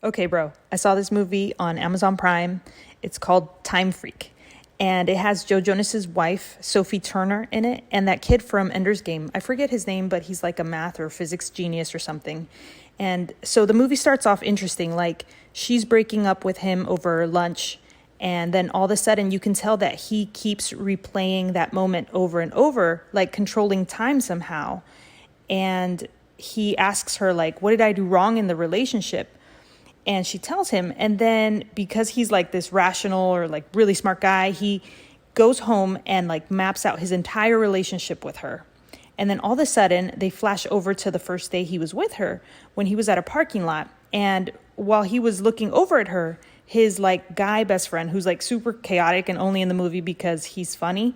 Okay, bro, I saw this movie on Amazon Prime. It's called Time Freak. And it has Joe Jonas's wife, Sophie Turner, in it, and that kid from Ender's Game. I forget his name, but he's like a math or physics genius or something. And so the movie starts off interesting. Like, she's breaking up with him over lunch, and then all of a sudden you can tell that he keeps replaying that moment over and over, like controlling time somehow. And he asks her, like, what did I do wrong in the relationship? And she tells him, and then because he's like this rational or like really smart guy, he goes home and like maps out his entire relationship with her. And then all of a sudden they flash over to the first day he was with her when he was at a parking lot. And while he was looking over at her, his like guy best friend, who's like super chaotic and only in the movie because he's funny.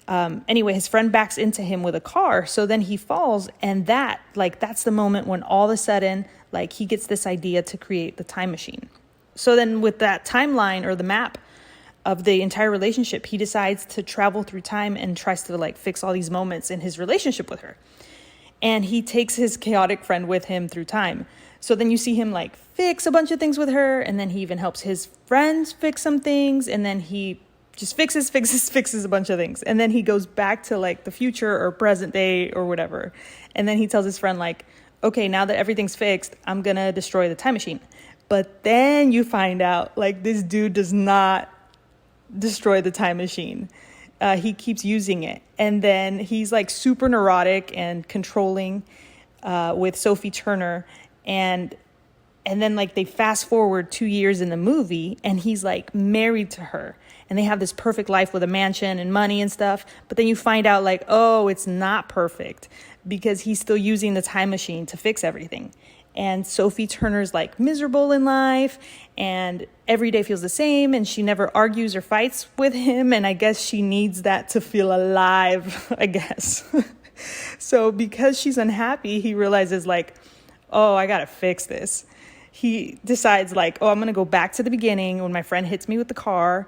Anyway, his friend backs into him with a car. So then he falls. And that's the moment when all of a sudden, like, he gets this idea to create the time machine. So then with that timeline or the map of the entire relationship, he decides to travel through time and tries to like fix all these moments in his relationship with her. And he takes his chaotic friend with him through time. So then you see him like fix a bunch of things with her. And then he even helps his friends fix some things. And then he just fixes a bunch of things. And then he goes back to like the future or present day or whatever. And then he tells his friend like, okay, now that everything's fixed, I'm going to destroy the time machine. But then you find out like this dude does not destroy the time machine. He keeps using it. And then he's like super neurotic and controlling with Sophie Turner. And then like they fast forward 2 years in the movie and he's like married to her. And they have this perfect life with a mansion and money and stuff. But then you find out like, oh, it's not perfect because he's still using the time machine to fix everything. And Sophie Turner's like miserable in life and every day feels the same. And she never argues or fights with him. And I guess she needs that to feel alive, I guess. So because she's unhappy, he realizes like, oh, I got to fix this. He decides like, oh, I'm going to go back to the beginning when my friend hits me with the car.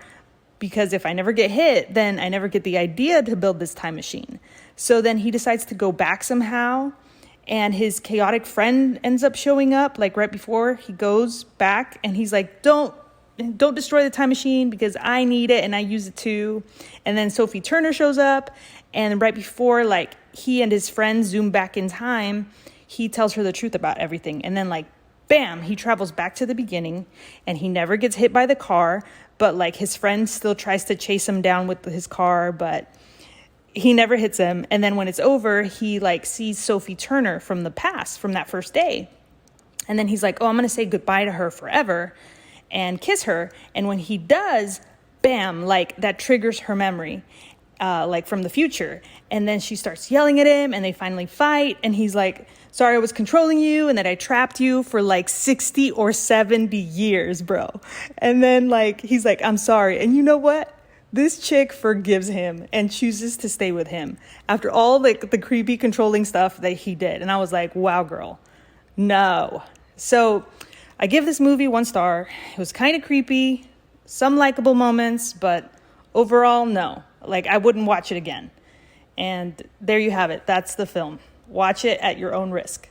Because if I never get hit, then I never get the idea to build this time machine. So then he decides to go back somehow. And his chaotic friend ends up showing up like right before he goes back. And he's like, don't destroy the time machine because I need it and I use it too. And then Sophie Turner shows up. And right before like he and his friend zoom back in time, he tells her the truth about everything. And then like, bam, he travels back to the beginning and he never gets hit by the car. But like his friend still tries to chase him down with his car, but he never hits him. And then when it's over, he like sees Sophie Turner from the past, from that first day. And then he's like, oh, I'm going to say goodbye to her forever and kiss her. And when he does, bam, like that triggers her memory, like from the future. And then she starts yelling at him and they finally fight. And he's like, sorry, I was controlling you and that I trapped you for like 60 or 70 years, bro. And then like, he's like, I'm sorry. And you know what? This chick forgives him and chooses to stay with him after all like the creepy controlling stuff that he did. And I was like, wow, girl, no. So I give this movie 1 star. It was kind of creepy, some likable moments, but overall, no. Like I wouldn't watch it again. And there you have it. That's the film. Watch it at your own risk.